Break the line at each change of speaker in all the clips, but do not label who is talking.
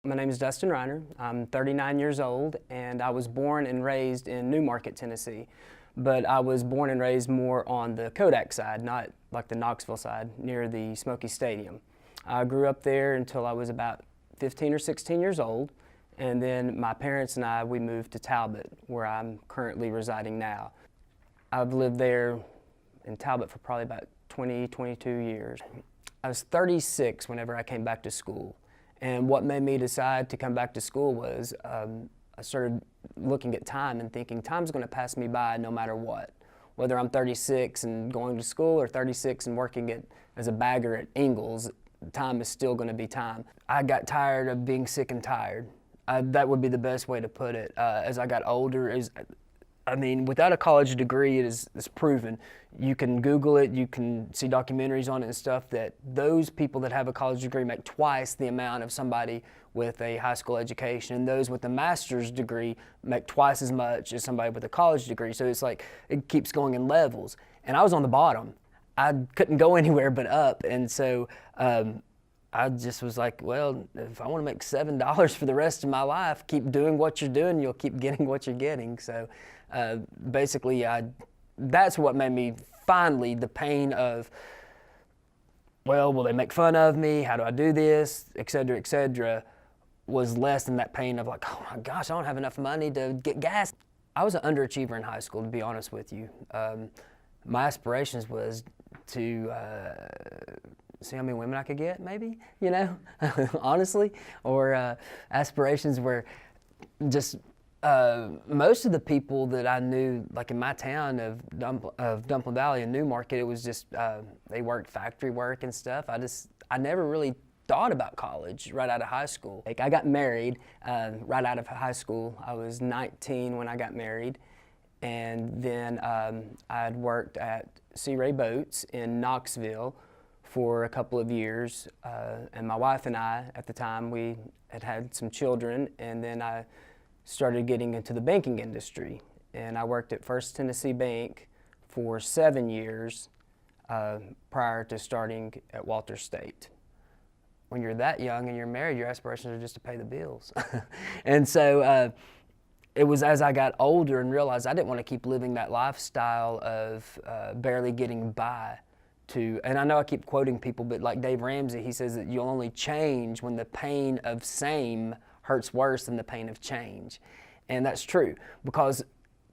My name is Dustin Reiner. I'm 39 years old, and I was born and raised in Newmarket, Tennessee. But I was born and raised more on the Kodak side, not like the Knoxville side, near the Smoky Stadium. I grew up there until I was about 15 or 16 years old, and then my parents and I, we moved to Talbot, where I'm currently residing now. I've lived there in Talbot for probably about 22 years. I was 36 whenever I came back to school. And what made me decide to come back to school was I started looking at time and thinking time's going to pass me by no matter what. Whether I'm 36 and going to school or 36 and working as a bagger at Ingles, time is still going to be time. I got tired of being sick and tired. That would be the best way to put it. As I got older, without a college degree, it is proven. You can Google it, you can see documentaries on it and stuff, that those people that have a college degree make twice the amount of somebody with a high school education, and those with a master's degree make twice as much as somebody with a college degree. So it's like, it keeps going in levels. And I was on the bottom. I couldn't go anywhere but up. And so I just was like, well, if I want to make $7 for the rest of my life, keep doing what you're doing, you'll keep getting what you're getting. So basically, that's what made me finally, the pain of, well, will they make fun of me? How do I do this? Et cetera, was less than that pain of like, oh my gosh, I don't have enough money to get gas. I was an underachiever in high school, to be honest with you. My aspirations was to see how many women I could get, maybe, you know, honestly. Or aspirations were just, most of the people that I knew, like in my town of Dumpling Valley in Newmarket, it was just, they worked factory work and stuff. I never really thought about college right out of high school. Like, I got married right out of high school. I was 19 when I got married. And then I'd worked at Sea Ray Boats in Knoxville for a couple of years. And my wife and I, at the time, we had some children, and then I started getting into the banking industry. And I worked at First Tennessee Bank for 7 years prior to starting at Walter State. When you're that young and you're married, your aspirations are just to pay the bills. And so it was as I got older and realized I didn't want to keep living that lifestyle of barely getting by. And I know I keep quoting people, but like Dave Ramsey, he says that you'll only change when the pain of same hurts worse than the pain of change. And that's true, because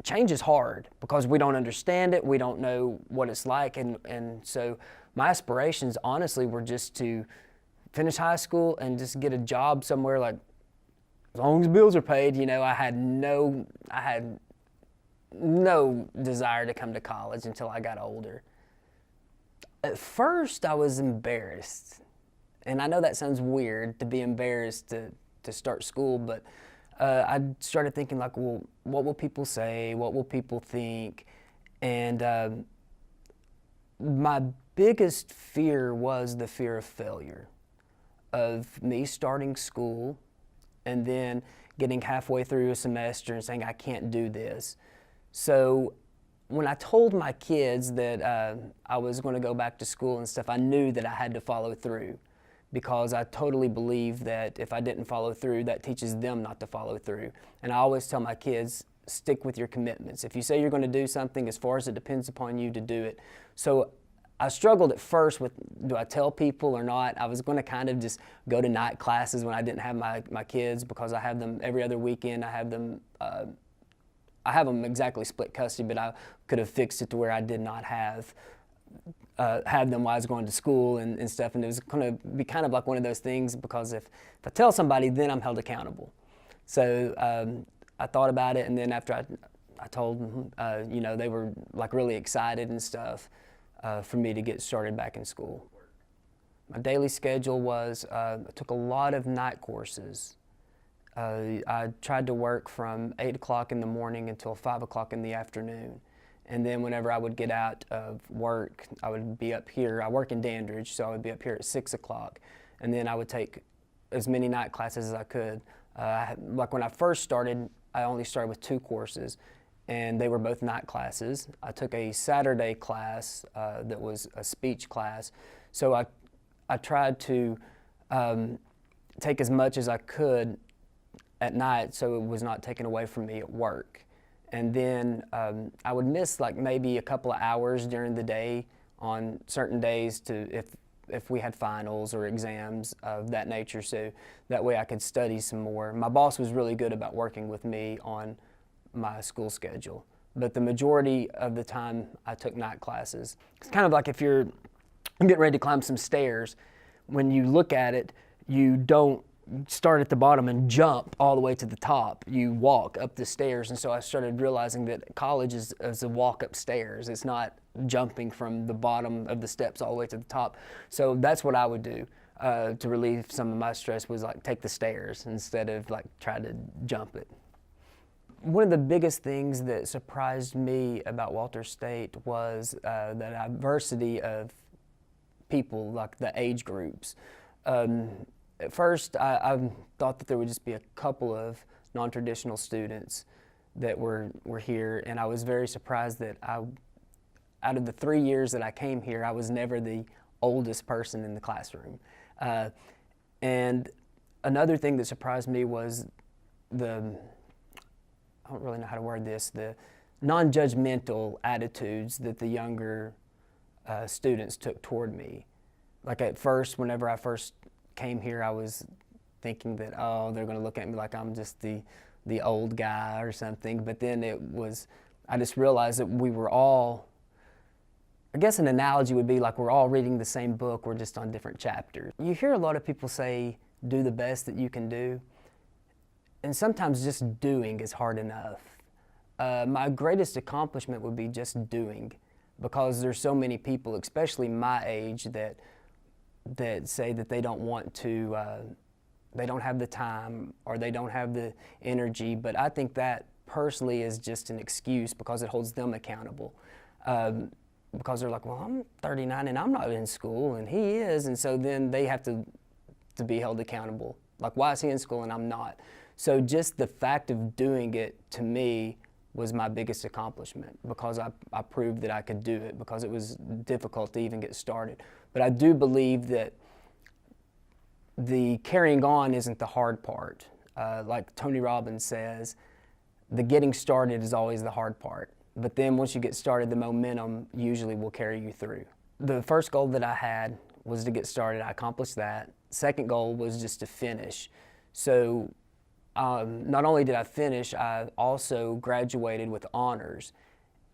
change is hard, because we don't understand it, we don't know what it's like, and so my aspirations honestly were just to finish high school and just get a job somewhere, like as long as bills are paid. You know, I had no desire to come to college until I got older. At first I was embarrassed, and I know that sounds weird to be embarrassed to start school, but I started thinking like, well, what will people say? What will people think? And my biggest fear was the fear of failure, of me starting school and then getting halfway through a semester and saying, I can't do this. So when I told my kids that I was going to go back to school and stuff, I knew that I had to follow through, because I totally believe that if I didn't follow through, that teaches them not to follow through. And I always tell my kids, stick with your commitments. If you say you're going to do something, as far as it depends upon you to do it. So I struggled at first with, do I tell people or not? I was going to kind of just go to night classes when I didn't have my kids, because I have them every other weekend. I have them exactly split custody, but I could have fixed it to where I did not have them while I was going to school and stuff. And it was going to be kind of like one of those things, because if I tell somebody, then I'm held accountable. So I thought about it, and then after I told them, you know, they were like really excited and stuff for me to get started back in school. My daily schedule was, I took a lot of night courses. I tried to work from 8 o'clock in the morning until 5 o'clock in the afternoon. And then whenever I would get out of work, I would be up here. I work in Dandridge, so I would be up here at 6 o'clock. And then I would take as many night classes as I could. Like when I first started, I only started with 2 courses, and they were both night classes. I took a Saturday class that was a speech class. So I tried to take as much as I could at night so it was not taken away from me at work. And then I would miss like maybe a couple of hours during the day on certain days if we had finals or exams of that nature, so that way I could study some more. My boss was really good about working with me on my school schedule, but the majority of the time I took night classes. It's kind of like if you're getting ready to climb some stairs, when you look at it, you don't start at the bottom and jump all the way to the top. You walk up the stairs, and so I started realizing that college is a walk up stairs. It's not jumping from the bottom of the steps all the way to the top. So that's what I would do to relieve some of my stress, was like take the stairs instead of like try to jump it. One of the biggest things that surprised me about Walters State was the diversity of people, like the age groups. At first, I thought that there would just be a couple of non-traditional students that were here, and I was very surprised that out of the 3 years that I came here, I was never the oldest person in the classroom. And another thing that surprised me was I don't really know how to word this, the non-judgmental attitudes that the younger students took toward me. Like at first, whenever I first came here, I was thinking that, oh, they're going to look at me like I'm just the old guy or something. But then I just realized that we were all, I guess an analogy would be like we're all reading the same book, we're just on different chapters. You hear a lot of people say, do the best that you can do. And sometimes just doing is hard enough. My greatest accomplishment would be just doing, because there's so many people, especially my age, that say that they don't want to, they don't have the time or they don't have the energy. But I think that personally is just an excuse, because it holds them accountable. Because they're like, well, I'm 39 and I'm not in school and he is, and so then they have to be held accountable. Like, why is he in school and I'm not? So just the fact of doing it, to me, was my biggest accomplishment, because I proved that I could do it, because it was difficult to even get started. But I do believe that the carrying on isn't the hard part. Like Tony Robbins says, the getting started is always the hard part. But then once you get started, the momentum usually will carry you through. The first goal that I had was to get started. I accomplished that. Second goal was just to finish. So not only did I finish, I also graduated with honors.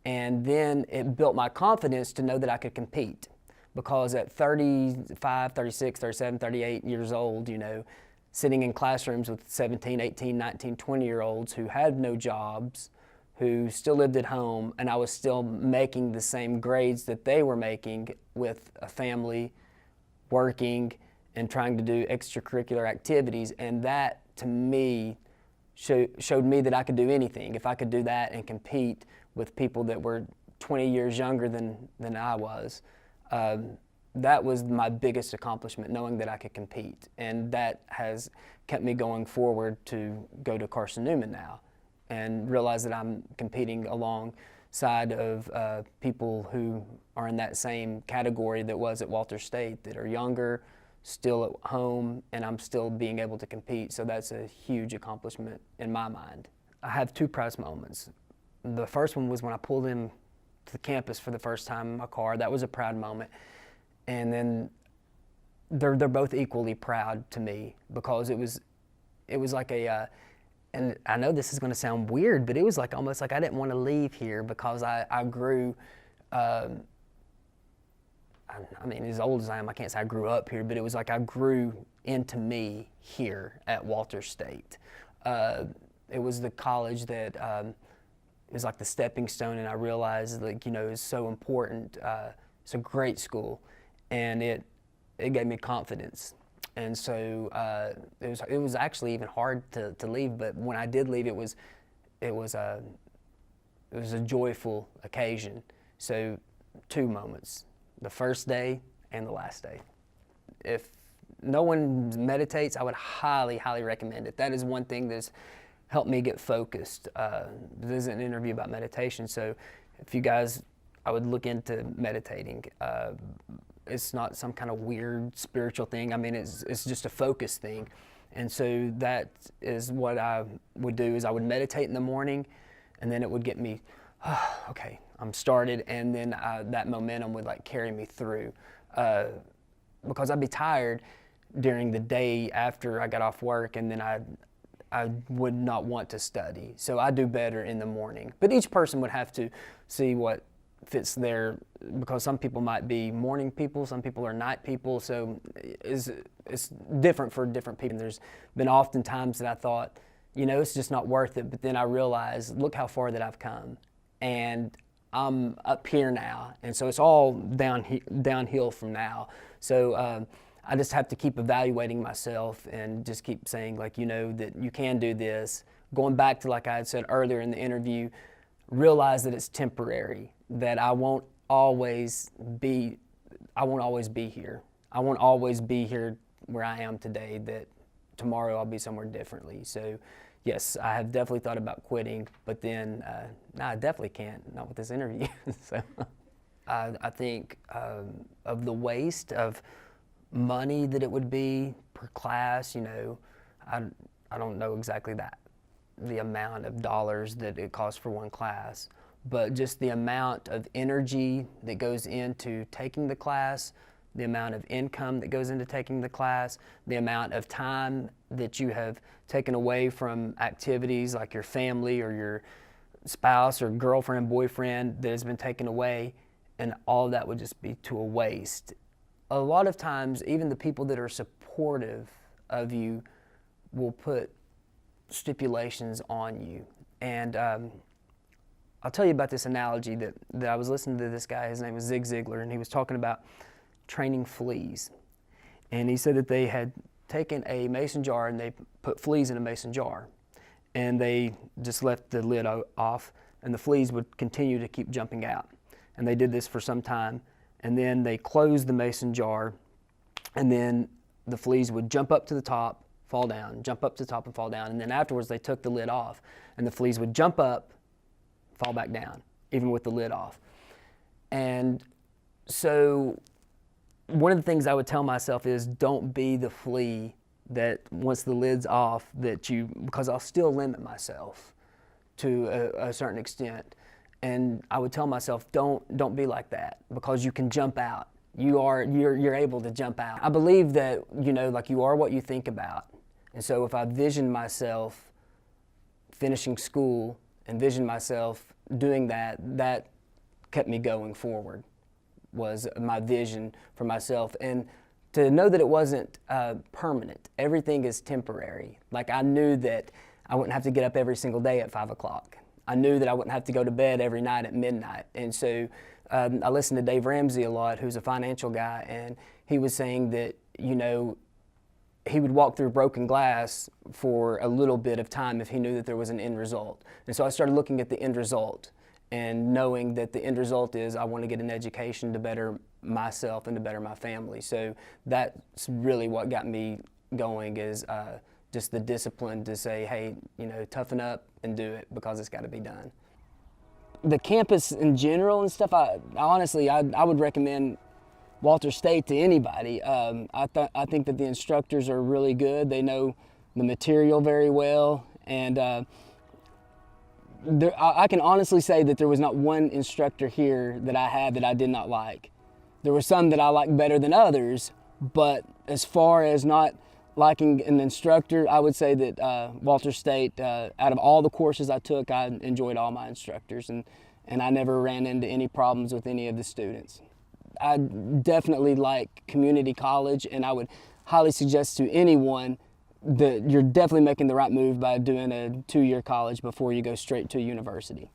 And then it built my confidence to know that I could compete. Because at 35, 36, 37, 38 years old, you know, sitting in classrooms with 17, 18, 19, 20-year-olds who had no jobs, who still lived at home, and I was still making the same grades that they were making with a family, working, and trying to do extracurricular activities. And that, to me, showed me that I could do anything. If I could do that and compete with people that were 20 years younger than I was, that was my biggest accomplishment, knowing that I could compete. And that has kept me going forward to go to Carson Newman now and realize that I'm competing alongside of people who are in that same category that was at Walters State, that are younger, still at home, and I'm still being able to compete. So that's a huge accomplishment in my mind. I have two proudest moments. The first one was when I pulled in to the campus for the first time in my car. That was a proud moment. And then they're both equally proud to me, because it was like and I know this is going to sound weird, but it was like almost like I didn't want to leave here, because I grew, I mean, as old as I am, I can't say I grew up here, but it was like I grew into me here at Walters State. It was the college that it was like the stepping stone, and I realized, like, you know, it's so important. It's a great school, and it gave me confidence. And so it was actually even hard to leave, but when I did leave, it was a joyful occasion. So two moments: the first day and the last day. If no one meditates, I would highly, highly recommend it. That is one thing that's helped me get focused. This is an interview about meditation, so if you guys, I would look into meditating. it's not some kind of weird spiritual thing. I mean, it's just a focus thing. And so that is what I would do, is I would meditate in the morning, and then it would get me, oh, okay, I'm started, and then that momentum would like carry me through. Because I'd be tired during the day after I got off work, and then I would not want to study. So I do better in the morning. But each person would have to see what fits their, because some people might be morning people, some people are night people, so it's different for different people. And there's been often times that I thought, you know, it's just not worth it, but then I realized, look how far that I've come, and I'm up here now, and so it's all downhill from now. So I just have to keep evaluating myself and just keep saying, like, you know, that you can do this. Going back to, like I had said earlier in the interview, realize that it's temporary, that I won't always be here. I won't always be here where I am today, that tomorrow I'll be somewhere differently. So yes, I have definitely thought about quitting, but then, no, I definitely can't, not with this interview. So I think of the waste of money that it would be per class, you know, I don't know exactly the amount of dollars that it costs for one class, but just the amount of energy that goes into taking the class, the amount of income that goes into taking the class, the amount of time that you have taken away from activities like your family or your spouse or girlfriend, boyfriend that has been taken away, and all of that would just be to a waste. A lot of times, even the people that are supportive of you will put stipulations on you. And I'll tell you about this analogy that I was listening to this guy. His name was Zig Ziglar, and he was talking about training fleas. And he said that they had taken a mason jar and they put fleas in a mason jar, and they just left the lid off, and the fleas would continue to keep jumping out. And they did this for some time, and then they closed the mason jar, and then the fleas would jump up to the top, fall down, jump up to the top and fall down, and then afterwards they took the lid off, and the fleas would jump up, fall back down, even with the lid off. And so one of the things I would tell myself is, don't be the flea that once the lid's off, because I'll still limit myself to a certain extent. And I would tell myself, don't be like that, because you can jump out. You're able to jump out. I believe that, you know, like, you are what you think about. And so if I vision myself finishing school, envision myself doing that, that kept me going forward, was my vision for myself. And to know that it wasn't permanent. Everything is temporary. Like, I knew that I wouldn't have to get up every single day at 5 o'clock. I knew that I wouldn't have to go to bed every night at midnight. And so I listened to Dave Ramsey a lot, who's a financial guy, and he was saying that, you know, he would walk through broken glass for a little bit of time if he knew that there was an end result. And so I started looking at the end result and knowing that the end result is I want to get an education to better myself and to better my family. So that's really what got me going, is just the discipline to say, hey, you know, toughen up and do it, because it's got to be done. The campus in general and stuff, I honestly would recommend Walter State to anybody. I think that the instructors are really good. They know the material very well, and I can honestly say that there was not one instructor here that I had that I did not like. There were some that I liked better than others, but as far as not liking an instructor, I would say that Walter State, out of all the courses I took, I enjoyed all my instructors, and I never ran into any problems with any of the students. I definitely like community college, and I would highly suggest to anyone that you're definitely making the right move by doing a 2-year college before you go straight to university.